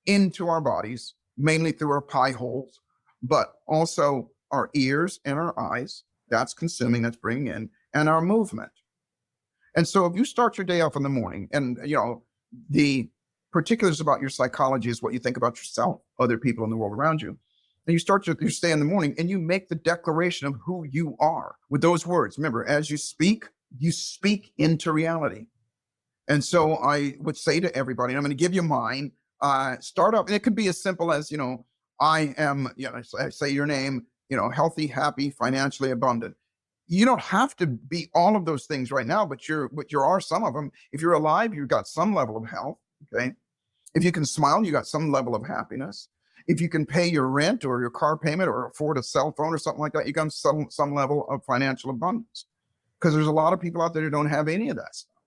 into our bodies, mainly through our pie holes, but also our ears and our eyes, that's consuming, that's bringing in, and our movement. And so if you start your day off in the morning, and the particulars about your psychology is what you think about yourself, other people in the world around you. And you start your day in the morning and you make the declaration of who you are with those words. Remember, as you speak into reality. And so I would say to everybody, and I'm going to give you mine, Start up, and it could be as simple as, I am, say your name, healthy, happy, financially abundant. You don't have to be all of those things right now, but you are some of them. If you're alive, you've got some level of health. Okay. If you can smile, you got some level of happiness. If you can pay your rent or your car payment or afford a cell phone or something like that, you got some level of financial abundance. Because there's a lot of people out there who don't have any of that stuff.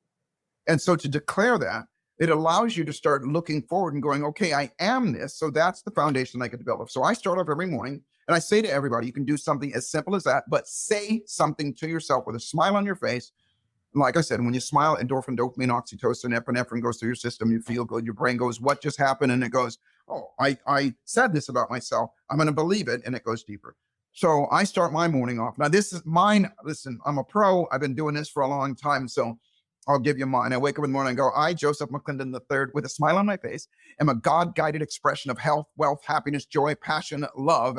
And so to declare that, it allows you to start looking forward and going, okay, I am this. So that's the foundation I can develop. So I start off every morning and I say to everybody, you can do something as simple as that, but say something to yourself with a smile on your face. Like I said, when you smile, endorphin, dopamine, oxytocin, epinephrine goes through your system. You feel good. Your brain goes, what just happened? And it goes, oh, I said this about myself. I'm going to believe it. And it goes deeper. So I start my morning off. Now, this is mine. Listen, I'm a pro. I've been doing this for a long time. So I'll give you mine. I wake up in the morning and go, I, Joseph McClendon III, with a smile on my face, am a God-guided expression of health, wealth, happiness, joy, passion, love,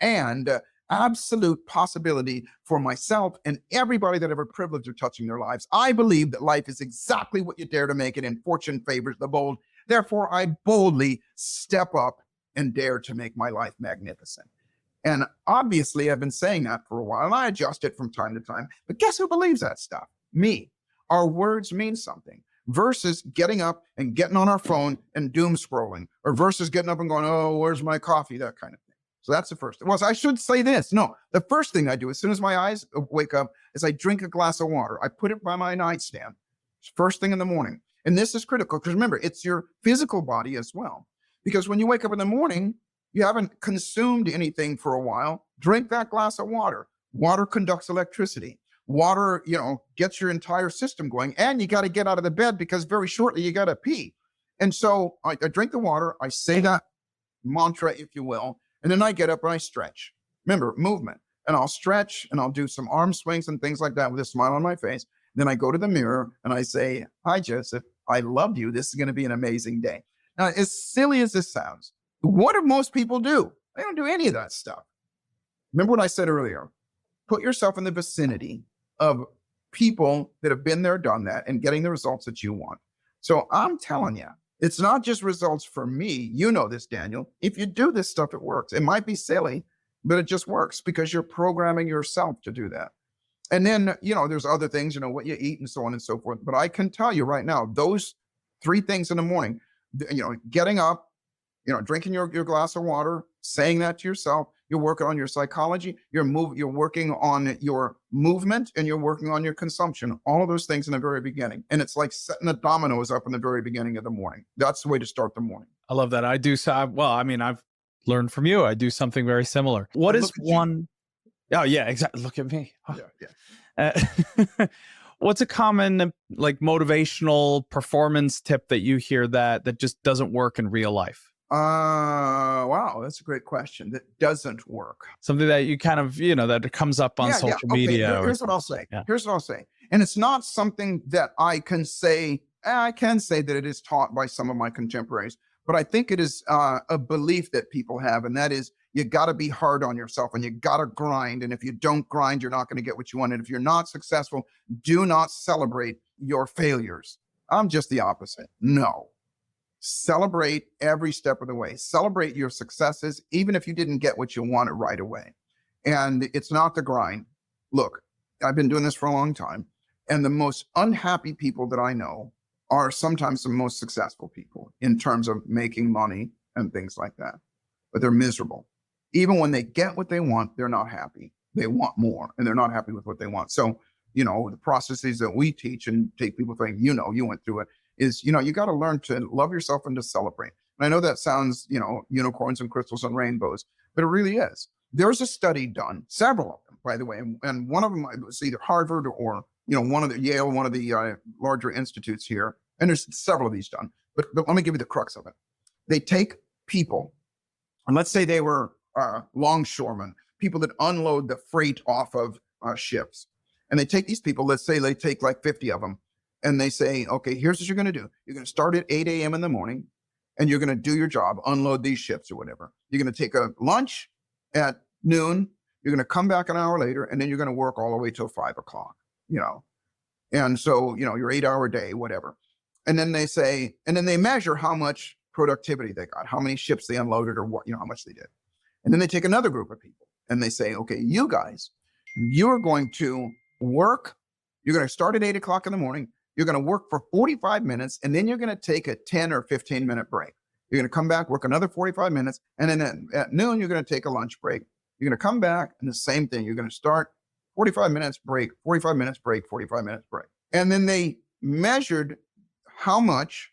and absolute possibility for myself and everybody that ever privileged of touching their lives. I believe that life is exactly what you dare to make it, and fortune favors the bold. Therefore, I boldly step up and dare to make my life magnificent. And obviously, I've been saying that for a while, and I adjust it from time to time. But guess who believes that stuff? Me. Our words mean something versus getting up and getting on our phone and doom scrolling, or versus getting up and going, oh, where's my coffee? That kind of thing. So that's the first. Well, I should say this. No, the first thing I do as soon as my eyes wake up is I drink a glass of water. I put it by my nightstand first thing in the morning. And this is critical because remember, it's your physical body as well. Because when you wake up in the morning, you haven't consumed anything for a while. Drink that glass of water. Water conducts electricity. Water, gets your entire system going, and you got to get out of the bed because very shortly you got to pee. And so I drink the water. I say that mantra, if you will, and then I get up and I stretch. Remember, movement. And I'll stretch and I'll do some arm swings and things like that with a smile on my face. Then I go to the mirror and I say, hi, Joseph, I love you. This is going to be an amazing day. Now, as silly as this sounds, what do most people do? They don't do any of that stuff. Remember what I said earlier? Put yourself in the vicinity of people that have been there, done that, and getting the results that you want. So I'm telling you, it's not just results for me. You know this, Daniel. If you do this stuff, it works. It might be silly, but it just works because you're programming yourself to do that. And then, there's other things, what you eat and so on and so forth. But I can tell you right now, those 3 things in the morning, getting up, drinking your glass of water, saying that to yourself, you're working on your psychology, you're working on your movement, and you're working on your consumption. All of those things in the very beginning. And it's like setting the dominoes up in the very beginning of the morning. That's the way to start the morning. I love that. I do. I've learned from you. I do something very similar. What is one? You. Oh, yeah, exactly. Look at me. Oh. Yeah. What's a common motivational performance tip that you hear that just doesn't work in real life? Wow, that's a great question. That doesn't work. Something that you kind of, that comes up on social media. Here's what I'll say. Yeah. Here's what I'll say. And it's not something that I can say. I can say that it is taught by some of my contemporaries, but I think it is a belief that people have. And that is, you got to be hard on yourself and you got to grind. And if you don't grind, you're not going to get what you want. And if you're not successful, do not celebrate your failures. I'm just the opposite. No. Celebrate every step of the way. Celebrate your successes, even if you didn't get what you wanted right away. And it's not the grind. Look, I've been doing this for a long time, and the most unhappy people that I know are sometimes the most successful people in terms of making money and things like that. But they're miserable. Even when they get what they want, they're not happy. They want more, and they're not happy with what they want. So, the processes that we teach and take people think, you went through it, is, you got to learn to love yourself and to celebrate. And I know that sounds, unicorns and crystals and rainbows, but it really is. There's a study done, several of them, by the way, and one of them was either Harvard or, one of the Yale, one of the larger institutes here. And there's several of these done, but let me give you the crux of it. They take people, and let's say they were longshoremen, people that unload the freight off of ships. And they take these people, let's say they take like 50 of them. And they say, okay, here's what you're going to do. You're going to start at 8 a.m. in the morning, and you're going to do your job, unload these ships or whatever. You're going to take a lunch at noon. You're going to come back an hour later, and then you're going to work all the way till 5 o'clock, And so, your 8-hour day, whatever. And then they say, and then they measure how much productivity they got, how many ships they unloaded or what, how much they did. And then they take another group of people and they say, okay, you guys, you're going to work. You're going to start at 8 o'clock in the morning. You're going to work for 45 minutes, and then you're going to take a 10 or 15-minute break. You're going to come back, work another 45 minutes, and then at noon, you're going to take a lunch break. You're going to come back, and the same thing. You're going to start 45 minutes break, 45 minutes break, 45 minutes break. And then they measured how much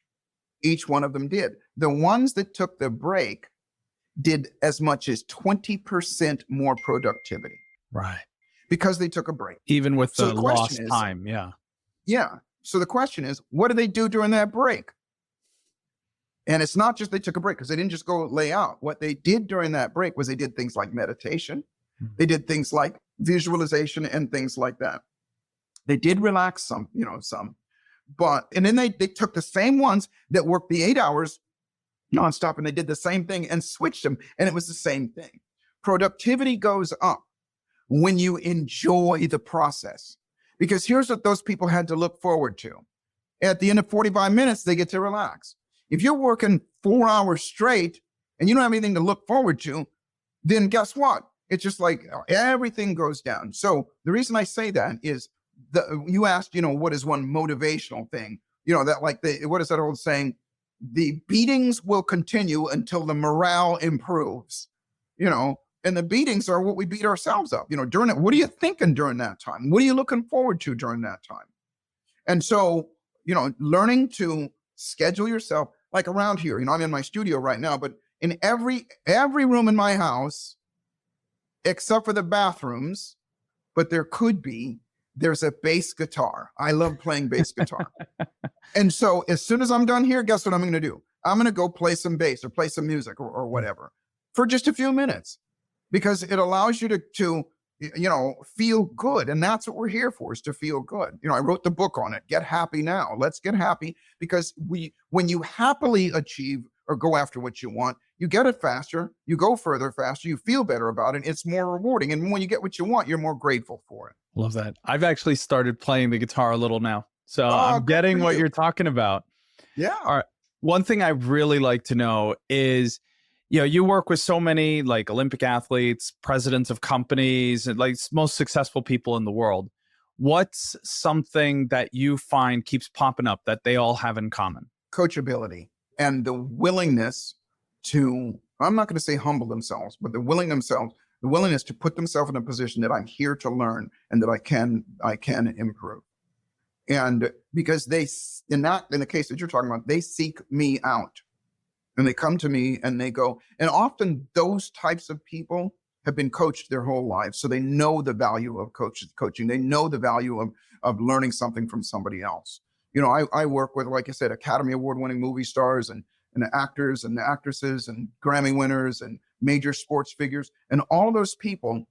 each one of them did. The ones that took the break did as much as 20% more productivity. Right. Because they took a break. Even with the lost time. Yeah. Yeah. So the question is, what do they do during that break? And it's not just they took a break, because they didn't just go lay out. What they did during that break was they did things like meditation. They did things like visualization and things like that. They did relax some, but, and then they took the same ones that worked the 8 hours nonstop, and they did the same thing and switched them. And it was the same thing. Productivity goes up when you enjoy the process, because here's what those people had to look forward to. At the end of 45 minutes, they get to relax. If you're working 4 hours straight and you don't have anything to look forward to, then guess what? It's just like everything goes down. So the reason I say that is you asked, what is one motivational thing? That like what is that old saying? The beatings will continue until the morale improves, and the beatings are what we beat ourselves up, during it. What are you thinking during that time? What are you looking forward to during that time? And so, learning to schedule yourself, like around here, I'm in my studio right now, but in every room in my house, except for the bathrooms, but there's a bass guitar. I love playing bass guitar. And so as soon as I'm done here, guess what I'm going to do? I'm going to go play some bass or play some music or whatever for just a few minutes, because it allows you to feel good. And that's what we're here for, is to feel good. I wrote the book on it, Get Happy Now. Let's get happy, because when you happily achieve or go after what you want, you get it faster, you go further faster, you feel better about it. It's more rewarding. And when you get what you want, you're more grateful for it. Love that. I've actually started playing the guitar a little now. So I'm getting what you're talking about. Yeah. All right. One thing I'd really like to know is, you work with so many like Olympic athletes, presidents of companies, and like most successful people in the world. What's something that you find keeps popping up that they all have in common? Coachability and the willingness to, I'm not going to say humble themselves, but the willingness to put themselves in a position that I'm here to learn and that I can improve. And because in the case that you're talking about, they seek me out. And they come to me and they go, and often those types of people have been coached their whole lives. So they know the value of coaching. They know the value of learning something from somebody else. I work with, like I said, Academy Award-winning movie stars and the actors and the actresses and Grammy winners and major sports figures. And all those people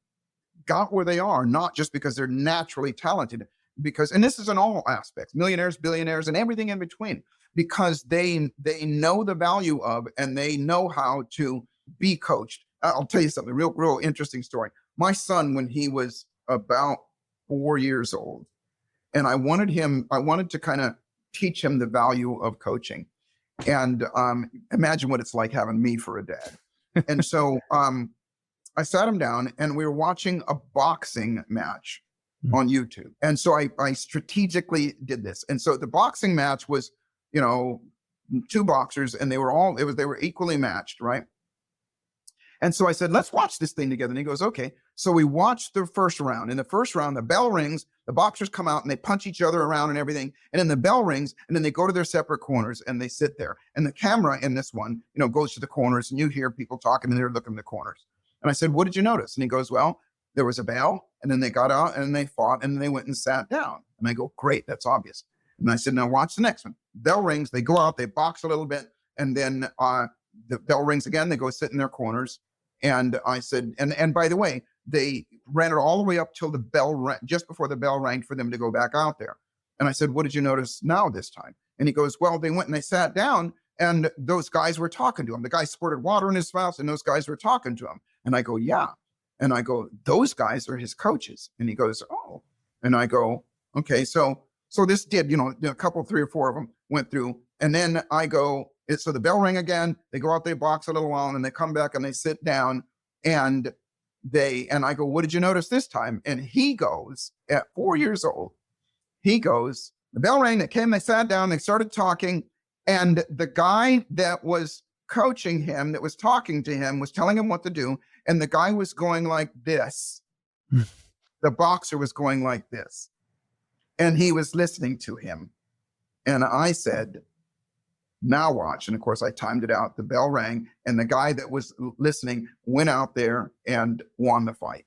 got where they are, not just because they're naturally talented, and this is in all aspects, millionaires, billionaires, and everything in between, because they know the value of, and they know how to be coached. I'll tell you something, real interesting story. My son, when he was about 4 years old, and I wanted to kind of teach him the value of coaching. And imagine what it's like having me for a dad. And so I sat him down and we were watching a boxing match on YouTube. And so I strategically did this. And so the boxing match was, two boxers, and they were equally matched, right? And so I said, let's watch this thing together. And he goes, okay. So we watched the first round. In the first round, the bell rings, the boxers come out and they punch each other around and everything. And then the bell rings, and then they go to their separate corners and they sit there. And the camera in this one, goes to the corners, and you hear people talking and they're looking at the corners. And I said, what did you notice? And he goes, well, there was a bell, and then they got out and they fought, and then they went and sat down. And I go, great, that's obvious. And I said, now watch the next one. Bell rings, they go out, they box a little bit, and then the bell rings again, they go sit in their corners. And I said, and by the way, they ran it all the way up till the bell rang, just before the bell rang for them to go back out there. And I said, what did you notice now this time? And he goes, well, they went and they sat down, and those guys were talking to him. The guy squirted water in his mouth, and those guys were talking to him. And I go, yeah. And I go, those guys are his coaches. And he goes, oh. And I go, okay, so this did, a couple, 3 or 4 of them went through. And then I go, So the bell rang again, they go out, they box a little while, and then they come back and they sit down, and I go, what did you notice this time? And he goes, at 4 years old, he goes, the bell rang, they came, they sat down, they started talking, and the guy that was coaching him, that was talking to him, was telling him what to do, and the guy was going like this. The boxer was going like this, and he was listening to him. And I said, now watch. And of course, I timed it out. The bell rang, and the guy that was listening went out there and won the fight.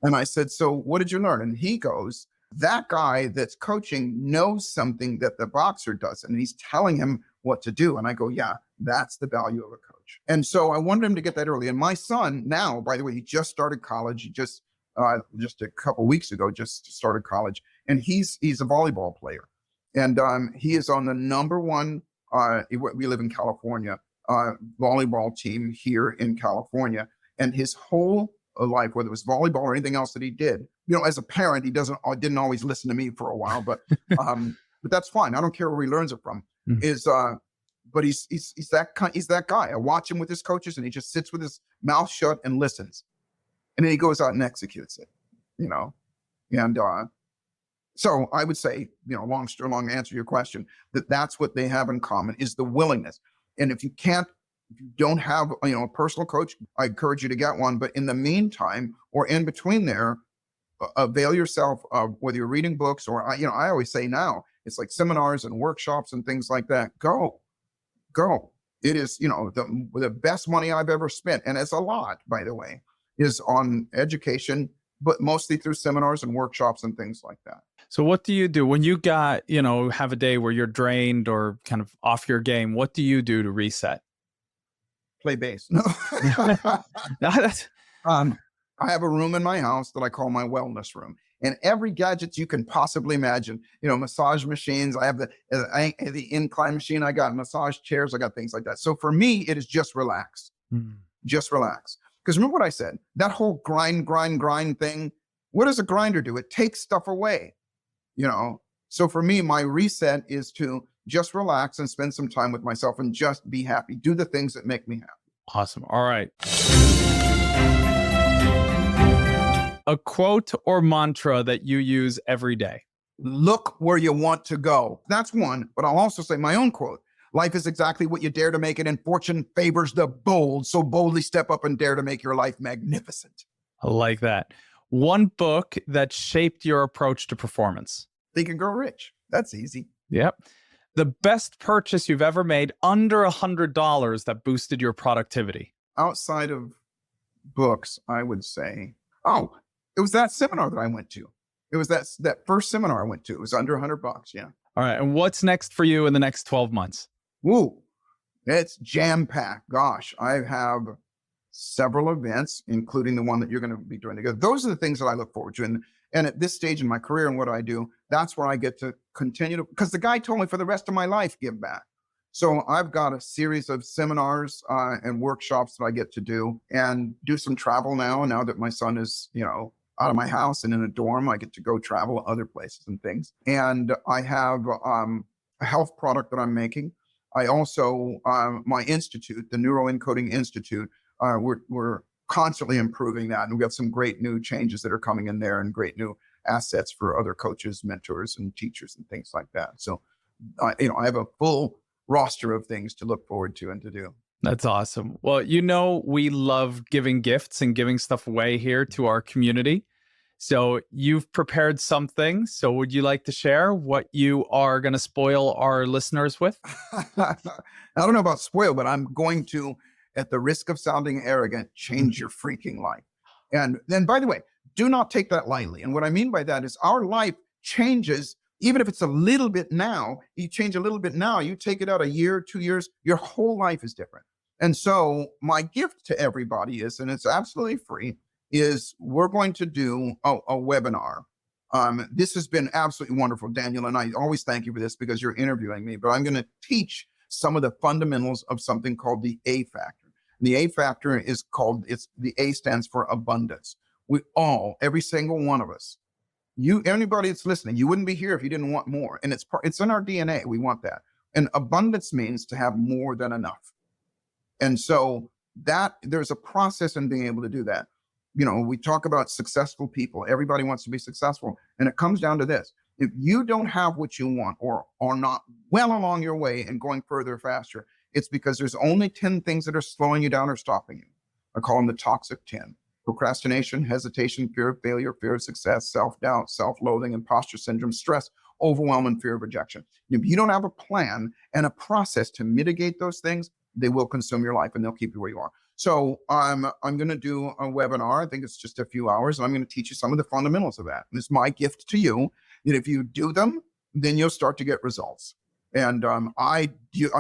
And I said, so what did you learn? And he goes, that guy that's coaching knows something that the boxer doesn't, and he's telling him what to do. And I go, yeah, that's the value of a coach. And so I wanted him to get that early. And my son now, by the way, he just started college. He just a couple weeks ago, just started college, and he's a volleyball player. And he is on the number one, we live in California, volleyball team here in California. And his whole life, whether it was volleyball or anything else that he did, as a parent, he didn't always listen to me for a while, but that's fine. I don't care where he learns it from. But he's that guy. I watch him with his coaches, and he just sits with his mouth shut and listens, and then he goes out and executes it. And so I would say, long answer to your question, that's what they have in common is the willingness. And if you don't have, a personal coach, I encourage you to get one. But in the meantime, or in between there, avail yourself of whether you're reading books or, I always say now, it's like seminars and workshops and things like that. Go. It is, the best money I've ever spent. And it's a lot, by the way, is on education, but mostly through seminars and workshops and things like that. So what do you do when you got, have a day where you're drained or kind of off your game? What do you do to reset? Play bass. No. I have a room in my house that I call my wellness room, and every gadget you can possibly imagine, massage machines. I have the incline machine. I got massage chairs. I got things like that. So for me, it is just relax. Just relax. Because remember what I said, that whole grind thing, what does a grinder do? It takes stuff away, So for me, my reset is to just relax and spend some time with myself and just be happy. Do the things that make me happy. Awesome. All right. A quote or mantra that you use every day. Look where you want to go. That's one, but I'll also say my own quote. Life is exactly what you dare to make it, and fortune favors the bold. So boldly step up and dare to make your life magnificent. I like that. One book that shaped your approach to performance. Think and Grow Rich. That's easy. Yep. The best purchase you've ever made under $100 that boosted your productivity. Outside of books, I would say, it was that seminar that I went to. It was that first seminar I went to. It was under $100. Yeah. All right. And what's next for you in the next 12 months? Woo, it's jam-packed. Gosh, I have several events, including the one that you're going to be doing together. Those are the things that I look forward to. And at this stage in my career and what I do, that's where I get to continue to, because the guy told me for the rest of my life, give back. So I've got a series of seminars and workshops that I get to do and do some travel now that my son is, out of my house and in a dorm. I get to go travel other places and things. And I have a health product that I'm making. I also, my institute, the Neuroencoding Institute, we're constantly improving that. And we've got some great new changes that are coming in there and great new assets for other coaches, mentors, and teachers and things like that. So, I have a full roster of things to look forward to and to do. That's awesome. Well, we love giving gifts and giving stuff away here to our community. So you've prepared something. So would you like to share what you are going to spoil our listeners with? I don't know about spoil, but I'm going to, at the risk of sounding arrogant, change your freaking life. And then, by the way, do not take that lightly. And what I mean by that is our life changes, even if it's a little bit now, you change a little bit now, you take it out a year, 2 years, your whole life is different. And so my gift to everybody is, and it's absolutely free, is we're going to do a webinar. This has been absolutely wonderful, Daniel, and I always thank you for this because you're interviewing me, but I'm going to teach some of the fundamentals of something called the A factor. The A factor is the A stands for abundance. Every single one of us, anybody that's listening, you wouldn't be here if you didn't want more. And it's in our DNA. We want that. And abundance means to have more than enough. And so that there's a process in being able to do that. We talk about successful people. Everybody wants to be successful. And it comes down to this. If you don't have what you want or are not well along your way and going further faster, it's because there's only 10 things that are slowing you down or stopping you. I call them the toxic 10. Procrastination, hesitation, fear of failure, fear of success, self-doubt, self-loathing, imposter syndrome, stress, overwhelm, and fear of rejection. If you don't have a plan and a process to mitigate those things, they will consume your life and they'll keep you where you are. So I'm going to do a webinar. I think it's just a few hours, and I'm going to teach you some of the fundamentals of that. And it's my gift to you. And if you do them, then you'll start to get results. And I'm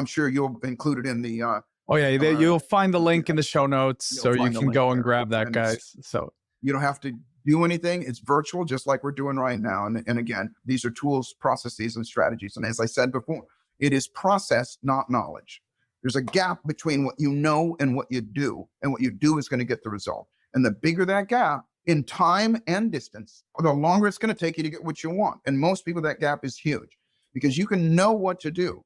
sure you'll include it in the. You'll find the link in the show notes, so you can go and grab that, guys. So you don't have to do anything. It's virtual, just like we're doing right now. And again, these are tools, processes, and strategies. And as I said before, it is process, not knowledge. There's a gap between what you know and what you do, and what you do is going to get the result. And the bigger that gap in time and distance, the longer it's going to take you to get what you want. And most people, that gap is huge, because you can know what to do,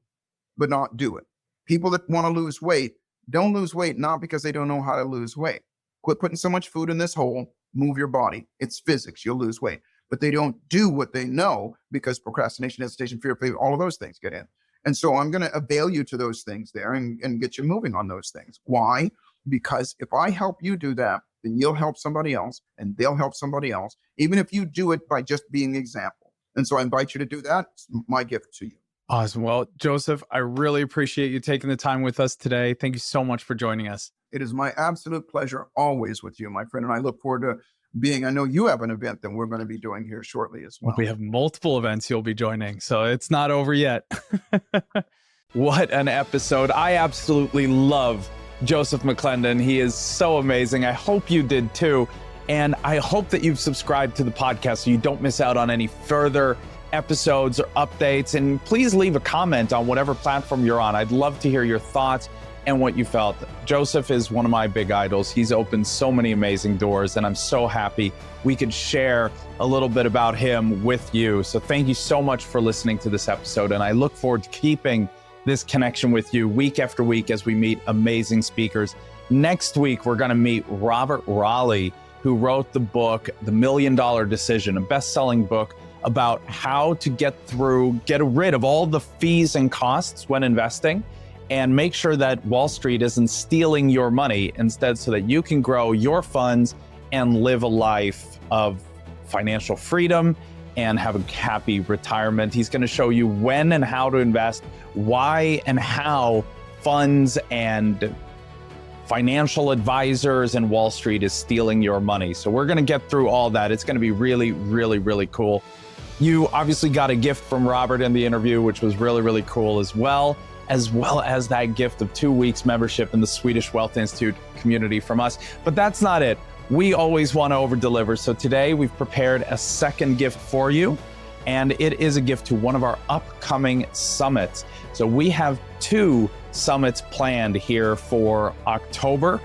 but not do it. People that want to lose weight don't lose weight, not because they don't know how to lose weight. Quit putting so much food in this hole, move your body. It's physics, you'll lose weight. But they don't do what they know because procrastination, hesitation, fear, failure, all of those things get in. And so I'm going to avail you to those things there and get you moving on those things. Why? Because if I help you do that, then you'll help somebody else and they'll help somebody else, even if you do it by just being the example. And so I invite you to do that. It's my gift to you. Awesome. Well, Joseph, I really appreciate you taking the time with us today. Thank you so much for joining us. It is my absolute pleasure always with you, my friend. And I look forward to I know you have an event that we're going to be doing here shortly as well. We have multiple events you'll be joining, so it's not over yet. What an episode. I absolutely love Joseph McClendon. He is so amazing. I hope you did too. And I hope that you've subscribed to the podcast so you don't miss out on any further episodes or updates. And please leave a comment on whatever platform you're on. I'd love to hear your thoughts and what you felt. Joseph is one of my big idols. He's opened so many amazing doors, and I'm so happy we could share a little bit about him with you. So thank you so much for listening to this episode, and I look forward to keeping this connection with you week after week as we meet amazing speakers. Next week, we're gonna meet Robert Raleigh, who wrote the book, The $1 Million Decision, a best-selling book about how to get rid of all the fees and costs when investing, and make sure that Wall Street isn't stealing your money instead, so that you can grow your funds and live a life of financial freedom and have a happy retirement. He's going to show you when and how to invest, why and how funds and financial advisors and Wall Street is stealing your money. So we're going to get through all that. It's going to be really, really, really cool. You obviously got a gift from Robert in the interview, which was really, really cool as well as that gift of 2 weeks membership in the Swedish Wealth Institute community from us. But that's not it. We always want to over deliver. So today we've prepared a second gift for you, and it is a gift to one of our upcoming summits. So we have 2 summits planned here for October.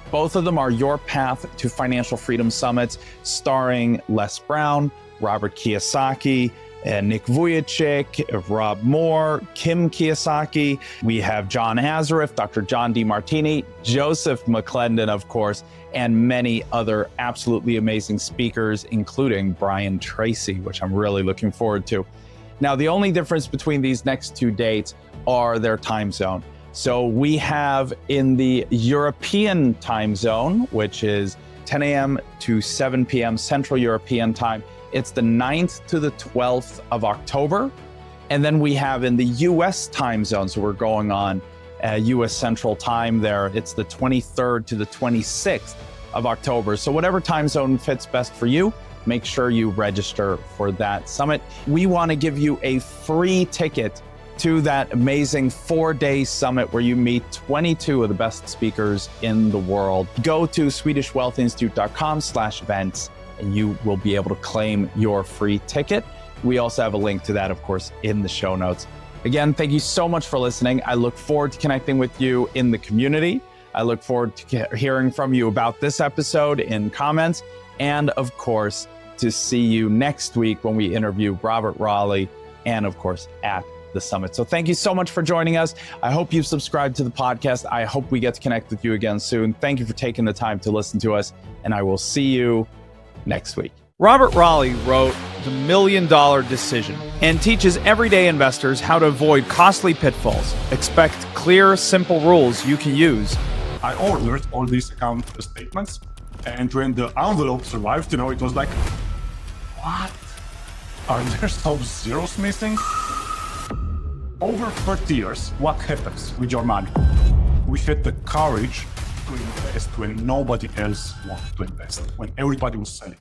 Both of them are Your Path to Financial Freedom summits, starring Les Brown, Robert Kiyosaki, and Nick Vujicic, Rob Moore, Kim Kiyosaki. We have John Azareth, Dr. John DeMartini, Joseph McClendon, of course, and many other absolutely amazing speakers, including Brian Tracy, which I'm really looking forward to. Now, the only difference between these next 2 dates are their time zone. So we have in the European time zone, which is 10 a.m. to 7 p.m. Central European time. It's the 9th to the 12th of October. And then we have in the US time zone, so we're going on US Central Time there, it's the 23rd to the 26th of October. So whatever time zone fits best for you, make sure you register for that summit. We want to give you a free ticket to that amazing 4-day summit where you meet 22 of the best speakers in the world. Go to swedishwealthinstitute.com/events. and you will be able to claim your free ticket. We also have a link to that, of course, in the show notes. Again, thank you so much for listening. I look forward to connecting with you in the community. I look forward to hearing from you about this episode in comments. And of course, to see you next week when we interview Robert Raleigh and of course at the summit. So thank you so much for joining us. I hope you've subscribed to the podcast. I hope we get to connect with you again soon. Thank you for taking the time to listen to us, and I will see you next week. Robert Raleigh wrote The $1 Million Decision and teaches everyday investors how to avoid costly pitfalls. Expect clear, simple rules you can use. I ordered all these account statements, and when the envelopes arrived, it was like, what? Are there some zeros missing? Over 30 years, what happens with your money? We had the courage to invest when nobody else wanted to invest, when everybody was selling.